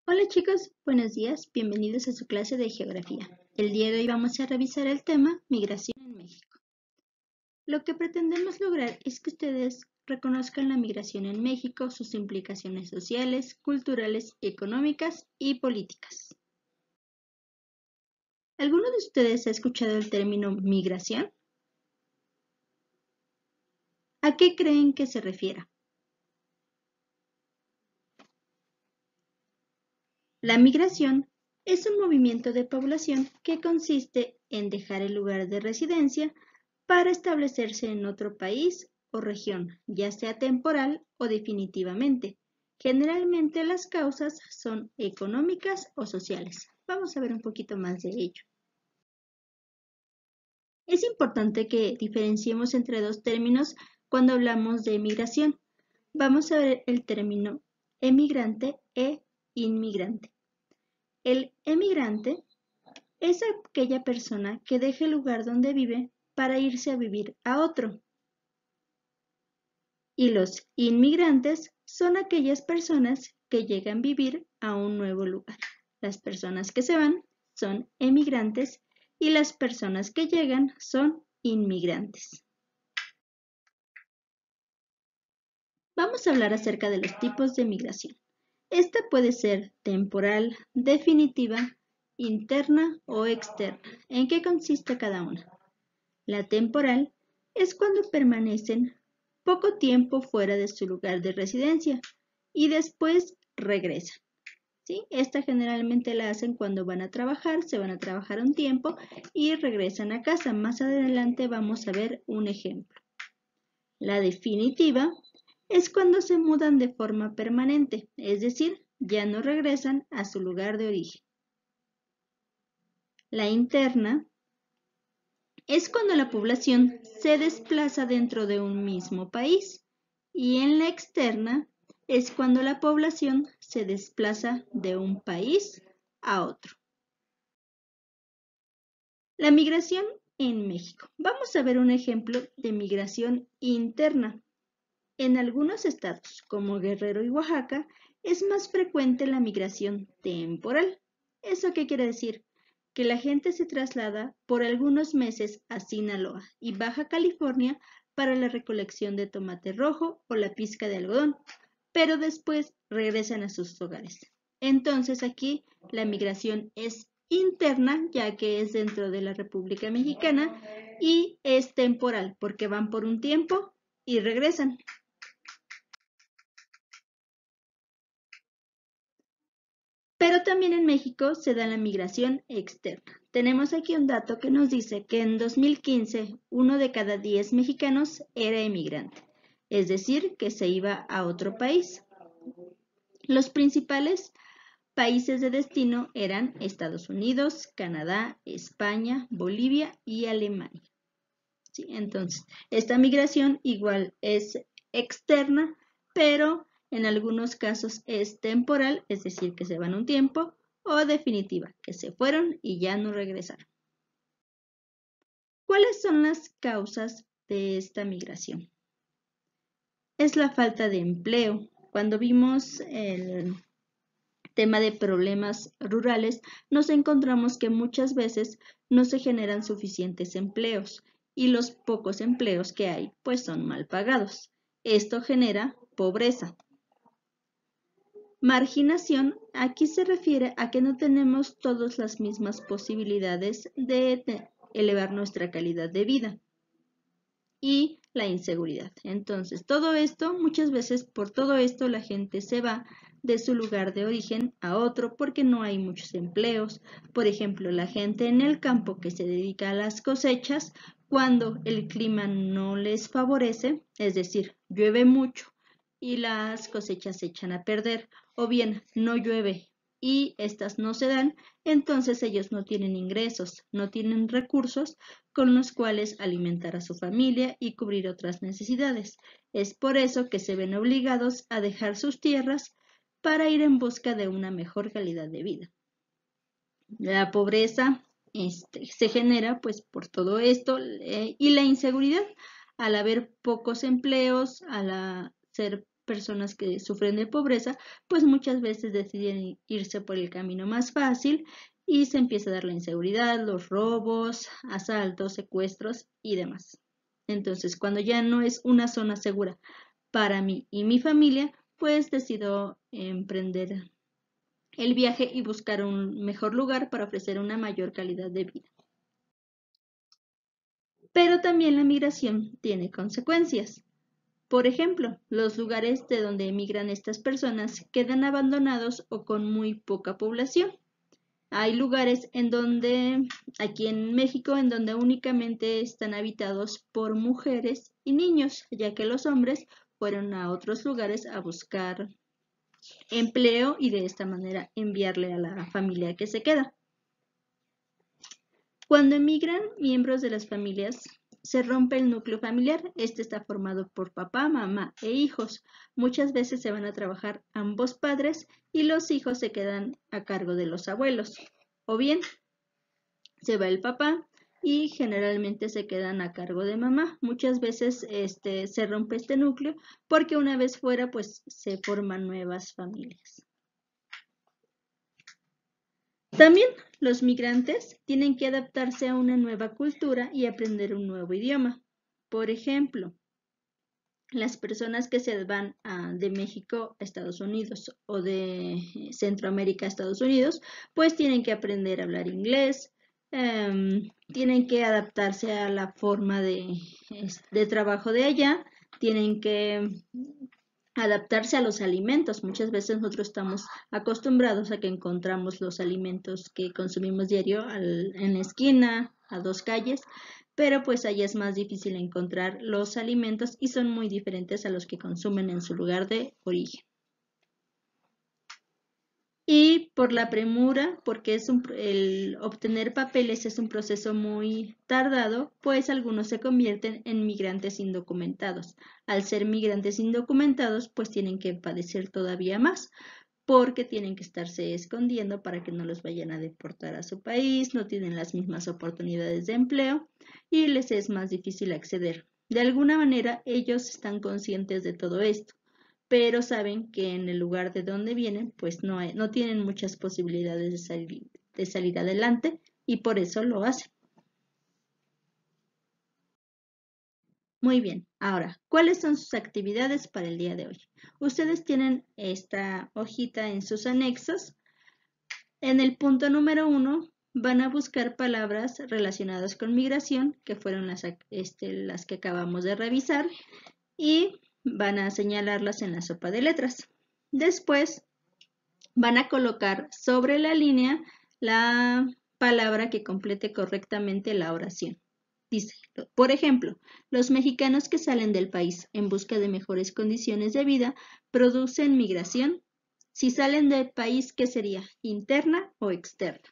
Hola chicos, buenos días, bienvenidos a su clase de geografía. El día de hoy vamos a revisar el tema migración en México. Lo que pretendemos lograr es que ustedes reconozcan la migración en México, sus implicaciones sociales, culturales, económicas y políticas. ¿Alguno de ustedes ha escuchado el término migración? ¿A qué creen que se refiera? La migración es un movimiento de población que consiste en dejar el lugar de residencia para establecerse en otro país o región, ya sea temporal o definitivamente. Generalmente las causas son económicas o sociales. Vamos a ver un poquito más de ello. Es importante que diferenciemos entre dos términos cuando hablamos de migración. Vamos a ver el término emigrante e inmigrante. El emigrante es aquella persona que deja el lugar donde vive para irse a vivir a otro. Y los inmigrantes son aquellas personas que llegan a vivir a un nuevo lugar. Las personas que se van son emigrantes y las personas que llegan son inmigrantes. Vamos a hablar acerca de los tipos de migración. Esta puede ser temporal, definitiva, interna o externa. ¿En qué consiste cada una? La temporal es cuando permanecen poco tiempo fuera de su lugar de residencia y después regresan. ¿Sí? Esta generalmente la hacen cuando van a trabajar, se van a trabajar un tiempo y regresan a casa. Más adelante vamos a ver un ejemplo. La definitiva es cuando se mudan de forma permanente, es decir, ya no regresan a su lugar de origen. La interna es cuando la población se desplaza dentro de un mismo país y en la externa es cuando la población se desplaza de un país a otro. La migración en México. Vamos a ver un ejemplo de migración interna. En algunos estados, como Guerrero y Oaxaca, es más frecuente la migración temporal. ¿Eso qué quiere decir? Que la gente se traslada por algunos meses a Sinaloa y Baja California para la recolección de tomate rojo o la pizca de algodón, pero después regresan a sus hogares. Entonces aquí la migración es interna, ya que es dentro de la República Mexicana, y es temporal, porque van por un tiempo y regresan. Pero también en México se da la migración externa. Tenemos aquí un dato que nos dice que en 2015 uno de cada 10 mexicanos era emigrante, es decir, que se iba a otro país. Los principales países de destino eran Estados Unidos, Canadá, España, Bolivia y Alemania. ¿Sí? Entonces, esta migración igual es externa, pero en algunos casos es temporal, es decir, que se van un tiempo, o definitiva, que se fueron y ya no regresaron. ¿Cuáles son las causas de esta migración? Es la falta de empleo. Cuando vimos el tema de problemas rurales, nos encontramos que muchas veces no se generan suficientes empleos y los pocos empleos que hay pues son mal pagados. Esto genera pobreza. Marginación, aquí se refiere a que no tenemos todas las mismas posibilidades de elevar nuestra calidad de vida. Y la inseguridad. Entonces, todo esto, muchas veces por todo esto la gente se va de su lugar de origen a otro porque no hay muchos empleos. Por ejemplo, la gente en el campo que se dedica a las cosechas, cuando el clima no les favorece, es decir, llueve mucho y las cosechas se echan a perder, o bien no llueve y estas no se dan, entonces ellos no tienen ingresos, no tienen recursos con los cuales alimentar a su familia y cubrir otras necesidades. Es por eso que se ven obligados a dejar sus tierras para ir en busca de una mejor calidad de vida. La pobreza se genera pues por todo esto y la inseguridad al haber pocos empleos, al ser personas que sufren de pobreza, pues muchas veces deciden irse por el camino más fácil y se empieza a dar la inseguridad, los robos, asaltos, secuestros y demás. Entonces, cuando ya no es una zona segura para mí y mi familia, pues decido emprender el viaje y buscar un mejor lugar para ofrecer una mayor calidad de vida. Pero también la migración tiene consecuencias. Por ejemplo, los lugares de donde emigran estas personas quedan abandonados o con muy poca población. Hay lugares en donde, aquí en México, en donde únicamente están habitados por mujeres y niños, ya que los hombres fueron a otros lugares a buscar empleo y de esta manera enviarle a la familia que se queda. Cuando emigran miembros de las familias, se rompe el núcleo familiar. Este está formado por papá, mamá e hijos. Muchas veces se van a trabajar ambos padres y los hijos se quedan a cargo de los abuelos. O bien, se va el papá y generalmente se quedan a cargo de mamá. Muchas veces se rompe este núcleo porque una vez fuera, pues se forman nuevas familias. También los migrantes tienen que adaptarse a una nueva cultura y aprender un nuevo idioma. Por ejemplo, las personas que se van de México a Estados Unidos o de Centroamérica a Estados Unidos, pues tienen que aprender a hablar inglés, tienen que adaptarse a la forma de trabajo de allá, tienen que adaptarse a los alimentos. Muchas veces nosotros estamos acostumbrados a que encontramos los alimentos que consumimos diario en la esquina, a 2 calles, pero pues allá es más difícil encontrar los alimentos y son muy diferentes a los que consumen en su lugar de origen. Y por la premura, porque el obtener papeles es un proceso muy tardado, pues algunos se convierten en migrantes indocumentados. Al ser migrantes indocumentados, pues tienen que padecer todavía más, porque tienen que estarse escondiendo para que no los vayan a deportar a su país, no tienen las mismas oportunidades de empleo y les es más difícil acceder. De alguna manera, ellos están conscientes de todo esto, pero saben que en el lugar de donde vienen, pues no tienen muchas posibilidades de salir adelante y por eso lo hacen. Muy bien, ahora, ¿cuáles son sus actividades para el día de hoy? Ustedes tienen esta hojita en sus anexos. En el punto número 1 van a buscar palabras relacionadas con migración, que fueron las que acabamos de revisar, y van a señalarlas en la sopa de letras. Después van a colocar sobre la línea la palabra que complete correctamente la oración. Dice, por ejemplo, los mexicanos que salen del país en busca de mejores condiciones de vida producen migración. Si salen del país, ¿qué sería? ¿Interna o externa?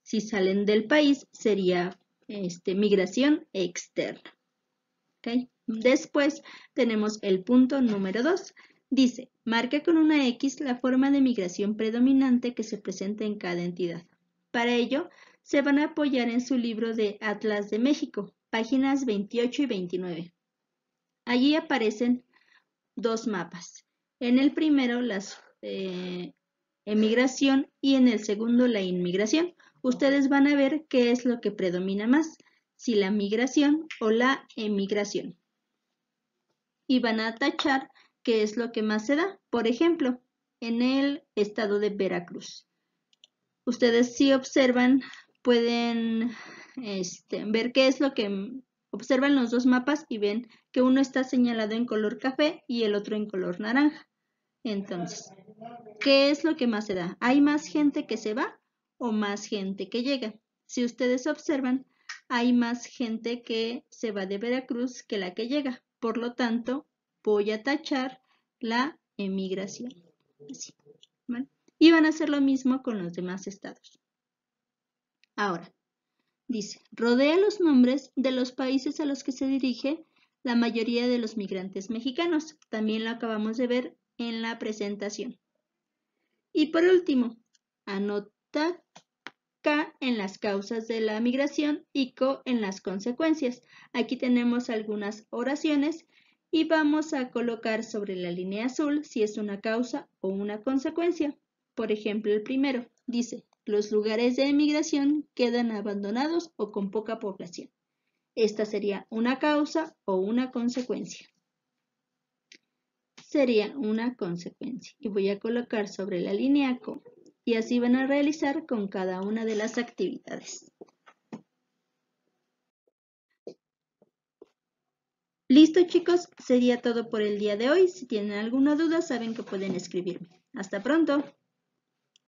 Si salen del país, sería migración externa. ¿Okay? Después tenemos el punto número 2. Dice, marca con una X la forma de migración predominante que se presenta en cada entidad. Para ello, se van a apoyar en su libro de Atlas de México, páginas 28 y 29. Allí aparecen 2 mapas. En el primero, la emigración y en el segundo, la inmigración. Ustedes van a ver qué es lo que predomina más, si la migración o la emigración. Y van a tachar qué es lo que más se da. Por ejemplo, en el estado de Veracruz. Ustedes si observan, pueden ver qué es lo que observan los 2 mapas y ven que uno está señalado en color café y el otro en color naranja. Entonces, ¿qué es lo que más se da? ¿Hay más gente que se va o más gente que llega? Si ustedes observan, hay más gente que se va de Veracruz que la que llega. Por lo tanto, voy a tachar la emigración. Así, ¿vale? Y van a hacer lo mismo con los demás estados. Ahora, dice, rodea los nombres de los países a los que se dirige la mayoría de los migrantes mexicanos. También lo acabamos de ver en la presentación. Y por último, anota K en las causas de la migración y CO en las consecuencias. Aquí tenemos algunas oraciones y vamos a colocar sobre la línea azul si es una causa o una consecuencia. Por ejemplo, el primero dice, los lugares de emigración quedan abandonados o con poca población. Esta sería una causa o una consecuencia. Sería una consecuencia. Y voy a colocar sobre la línea con. Y así van a realizar con cada una de las actividades. Listo, chicos, sería todo por el día de hoy. Si tienen alguna duda, saben que pueden escribirme. Hasta pronto.